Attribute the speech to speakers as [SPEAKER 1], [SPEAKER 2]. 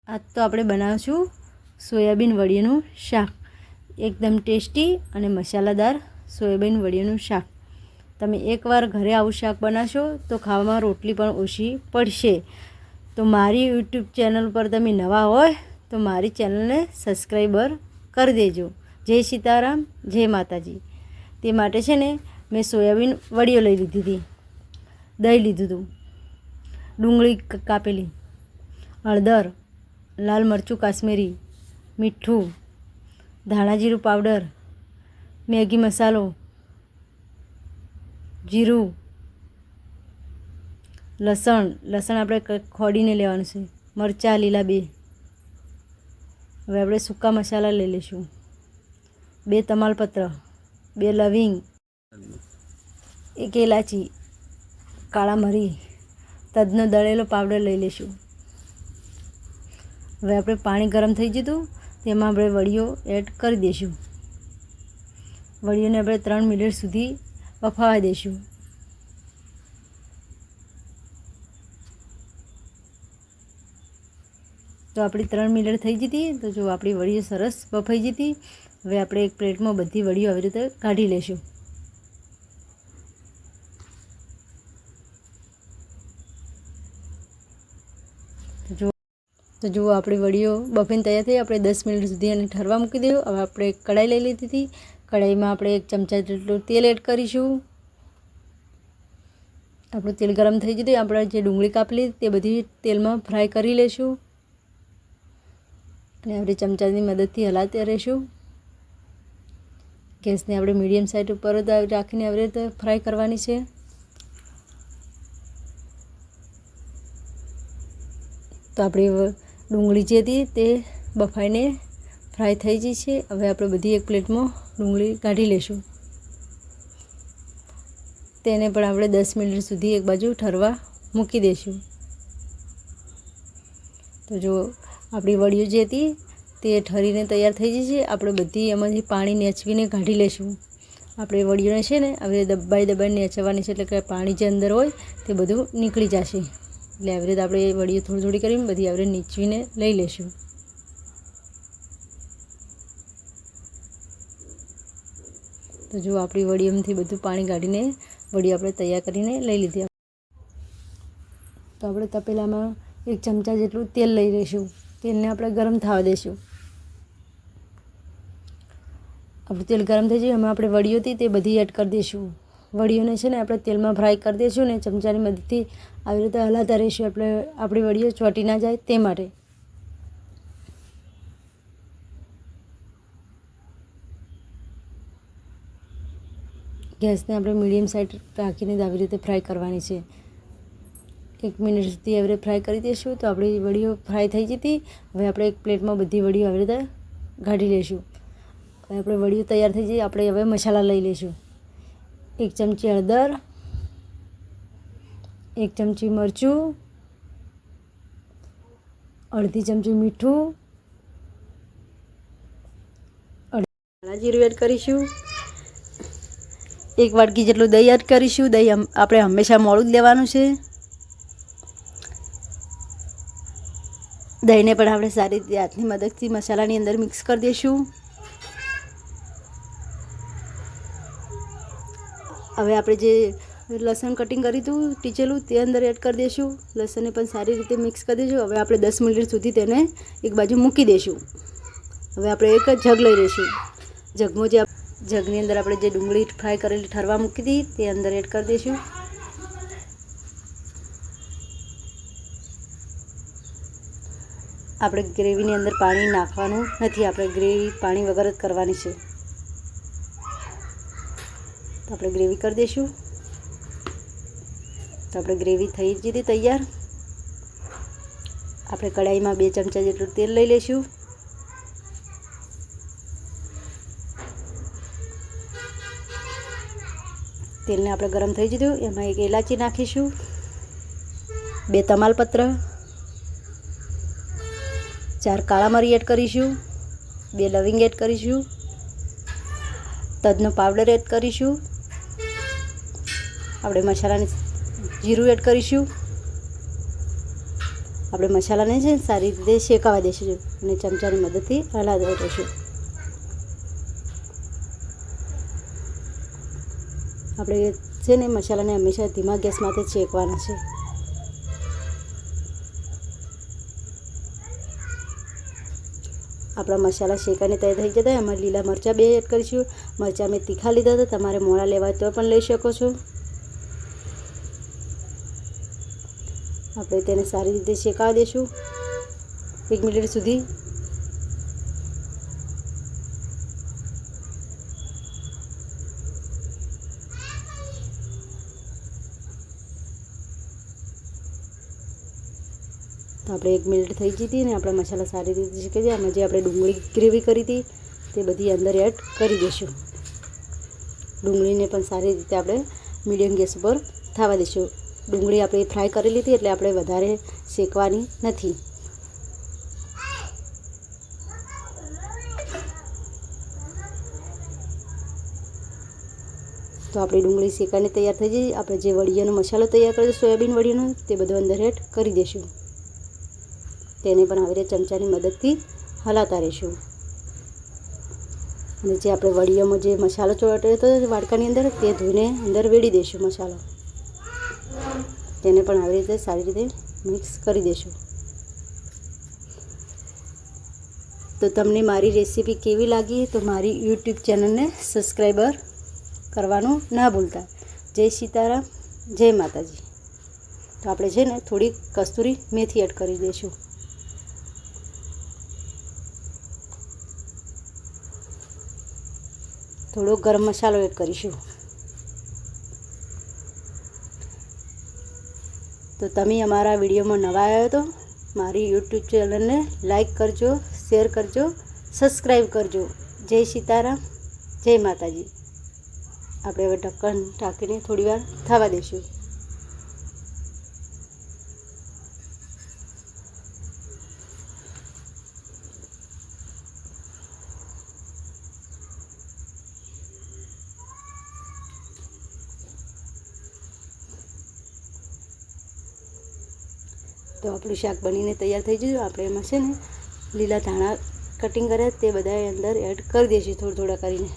[SPEAKER 1] આજ તો આપણે બનાવશું સોયાબીન વડીનું શાક. એકદમ ટેસ્ટી અને મસાલાદાર સોયાબીન વડીનું શાક. તમે એકવાર ઘરે આવું શાક બનાવશો તો ખાવામાં રોટલી પણ ઓછી પડશે. તો મારી યુટ્યુબ ચેનલ પર તમે નવા હોય તો મારી ચેનલને સબસ્ક્રાઈબર કરી દેજો. જય સીતારામ, જય માતાજી. તે માટે છે ને મેં સોયાબીન વડીઓ લઈ લીધી હતી, દહીં લીધું હતું, ડુંગળી કાપેલી, હળદર, લાલ મરચું કાશ્મીરી, મીઠું, ધાણા જીરું પાવડર, મેગી મસાલો, જીરું, લસણ આપણે ખોડીને લેવાનું છે, મરચાં લીલા 2. હવે આપણે સૂકા મસાલા લઈ લઈશું, 2 તમાલપત્ર, 2 લવિંગ, 1 ઇલાયચી, કાળા મરી, તજનો દળેલો પાવડર લઈ લઈશું. હવે આપણે પાણી ગરમ થઈ જતું તેમાં આપણે વડીઓ એડ કરી દઈશું. વડીઓને આપણે 3 મિનિટ સુધી બફાવા દઈશું. તો આપણી 3 મિનિટ થઈ જતી. તો જો આપણી વડીઓ સરસ બફાઈ જતી. હવે આપણે એક પ્લેટમાં બધી વડીઓ આવી રીતે કાઢી લઈશું. તો જુઓ આપણી વડીઓ બફીને તૈયાર થઈ. આપણે 10 મિનિટ સુધી એને ઠરવા મૂકી દઈશું. હવે આપણે એક કઢાઈ લઈ લીધી હતી. કઢાઈમાં આપણે 1 ચમચા જેટલું તેલ એડ કરીશું. આપણું તેલ ગરમ થઈ જતું. આપણે જે ડુંગળી કાપેલી તે બધી તેલમાં ફ્રાય કરી લઈશું અને આપણે ચમચાની મદદથી હલાવતા રહીશું. ગેસને આપણે મીડિયમ સાઈડ ઉપર જ રાખીને આવી રીતે ફ્રાય કરવાની છે. તો આપણી ડુંગળી જે હતી તે બફાઈને ફ્રાય થઈ ગઈ છે. હવે આપણે બધી એક પ્લેટમાં ડુંગળી કાઢી લઈશું. તેને પણ આપણે 10 મિનિટ સુધી એક બાજુ ઠરવા મૂકી દઈશું. તો જો આપણી વડીઓ જે હતી તે ઠરીને તૈયાર થઈ ગઈ છે. આપણે બધી એમાંથી પાણી નેચવીને કાઢી લઈશું. આપણે વડીઓને છે ને આવી રીતે દબાઈને નેચવાની છે, એટલે કે પાણી જે અંદર હોય તે બધું નીકળી જશે. એટલે આવી રીતે આપણે વડીઓ થોડી કરીને બધી આવી રીતે નીચવીને લઈ લઈશું. તો જો આપણી વડીઓમાંથી બધું પાણી કાઢીને વડીઓ આપણે તૈયાર કરીને લઈ લીધી. તો આપણે તપેલામાં 1 ચમચા જેટલું તેલ લઈ લઈશું. તેલને આપણે ગરમ થવા દઈશું. આપણું તેલ ગરમ થઈ જાય એમાં આપણે વડીઓ હતી તે બધી એડ કરી દઈશું. વડીઓને છે ને આપણે તેલમાં ફ્રાય કરી દઈશું ને ચમચાની મદદથી આવી રીતે હલાવતા રહીશું. આપણી વડીઓ ચોંટી ના જાય તે માટે. ગેસને આપણે મીડિયમ સાઈડ રાખીને આવી રીતે ફ્રાય કરવાની છે. 1 મિનિટ સુધી આવી રીતે ફ્રાય કરી દઈશું. તો આપણી વડીઓ ફ્રાય થઈ જતી. હવે આપણે એક પ્લેટમાં બધી વડીઓ આવી રીતે કાઢી લઈશું. હવે આપણે વડીઓ તૈયાર થઈ જઈએ. આપણે હવે મસાલા લઈ લઈશું. 1 ચમચી હળદર, 1 ચમચી મરચું, અડધી ચમચી મીઠું, ધાણા જીરું એડ કરીશું. 1 વાટકી જેટલું દહીં એડ કરીશું. દહીં આપણે હંમેશા મોડું જ લેવાનું છે. દહીંને પણ આપણે સારી રીતે હાથની મદદથી મસાલાની અંદર મિક્સ કરી દઈશું. હવે આપણે જે લસણ કટિંગ કર્યું હતું ટીચેલું તે અંદર એડ કરી દઈશું. લસણને પણ સારી રીતે મિક્સ કરી દઈશું. હવે આપણે 10 મિનિટ સુધી તેને એક બાજુ મૂકી દઈશું. હવે આપણે એક જગ લઈ લઈશું. જગની અંદર આપણે જે ડુંગળી ફ્રાય કરેલી ઠરવા મૂકી હતી તે અંદર એડ કરી દઈશું. આપણે ગ્રેવીની અંદર પાણી નાખવાનું નથી. આપણે ગ્રેવી પાણી વગર જ કરવાની છે. તો આપણે ગ્રેવી કરી દઈશું. તો આપણે ગ્રેવી થઈ જતી તૈયાર. આપણે કઢાઈમાં 2 ચમચા જેટલું તેલ લઈ લઈશું. તેલને આપણે ગરમ થઈ જતું એમાં 1 ઇલાયચી નાખીશું, 2 તમાલપત્ર, 4 કાળા મરી એડ કરીશું, 2 લવિંગ એડ કરીશું, તજનો પાવડર એડ કરીશું. આપણે મસાલાની જીરું એડ કરીશું. આપણે મસાલાને છે સારી રીતે શેકાવા દઈશું અને ચમચાની મદદથી હલાવતા રહીશું. આપણે છે ને મસાલાને હંમેશા ધીમા ગેસમાંથી શેકવાના છે. આપણા મસાલા શેકાને તૈયાર થઈ જતા એમાં લીલા મરચાં 2 એડ કરીશું. મરચાં મેં તીખા લીધા હતા, તમારે મોળા લેવા તો પણ લઈ શકો છો. આપણે તેને સારી રીતે શેકાવા દઈશું 1 મિનિટ સુધી. તો આપણે 1 મિનિટ થઈ ગઈ હતી ને આપણા મસાલા સારી રીતે શેકાઈ જાય. આમાં જે આપણે ડુંગળી ગ્રેવી કરી હતી તે બધી અંદર એડ કરી દઈશું. ડુંગળીને પણ સારી રીતે આપણે મીડિયમ ગેસ ઉપર થવા દઈશું. ડુંગળી આપણે ફ્રાય કરેલી હતી એટલે આપણે વધારે શેકવાની નથી. તો આપણી ડુંગળી શેકાઈને તૈયાર થઈ ગઈ. આપણે જે વડિયાનો મસાલો તૈયાર કર્યો સોયાબીન વડિયાનો તે બધો અંદર એડ કરી દઈશું. તેને પણ આવી રીતે ચમચાની મદદથી હલાવતા રહીશું. અને જે આપણે વડિયામાં જે મસાલો ચોટાડ્યો હતો વાડકાની અંદર તે ધોઈને અંદર વેડી દઈશું મસાલો. તેને પણ આવી રીતે સારી રીતે મિક્સ કરી દઈશું. તો તમને મારી રેસીપી કેવી લાગી તો મારી યુટ્યુબ ચેનલને સબસ્ક્રાઈબર કરવાનું ના ભૂલતા. જય સીતારામ, જય માતાજી. તો આપણે છે ને થોડી કસ્તુરી મેથી એડ કરી દઈશું. થોડો ગરમ મસાલો એડ કરીશું. તો તમે અમારા વિડીયોમાં નવા આવ્યો તો મારી યુટ્યુબ ચેનલને લાઈક કરજો, શેર કરજો, સબસ્ક્રાઈબ કરજો. જય સીતારામ, જય માતાજી. આપણે હવે ઢક્કન ઢાંકીને થોડીવાર થવા દઈશું. તો આપણું શાક બનીને તૈયાર થઈ ગયું. આપણે એમાં છે ને લીલા ધાણા કટિંગ કર્યા તે બધા અંદર એડ કરી દઈશું થોડા થોડા કરીને.